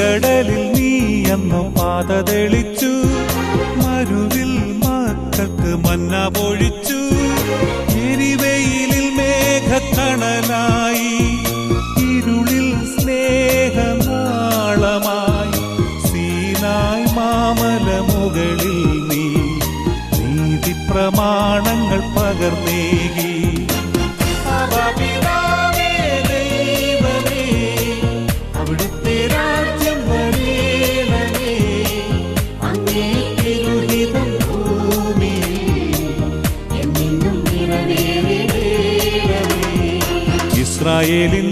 ചെങ്കടലിൽ നീ അന്നു പാത തെളിച്ചു, മരുവിൽ മക്കൾക്ക് മന്ന പൊഴിച്ചു. എരിവെയിലിൽ മേഘക്കണലായി, ഇരുളിൽ സ്നേഹനാളമായി, സീനായ് മാമല മുകളിൽ നീ നീതി പ്രമാണങ്ങൾ പകർന്നേകി. അവിടുത്തെ രാജ്യം വരേണമേ, അങ്ങേ തിരുഹിതം ഭൂമിയിൽ എന്നെന്നും നിറവേറണമേ. ഇസ്രായേലിൻ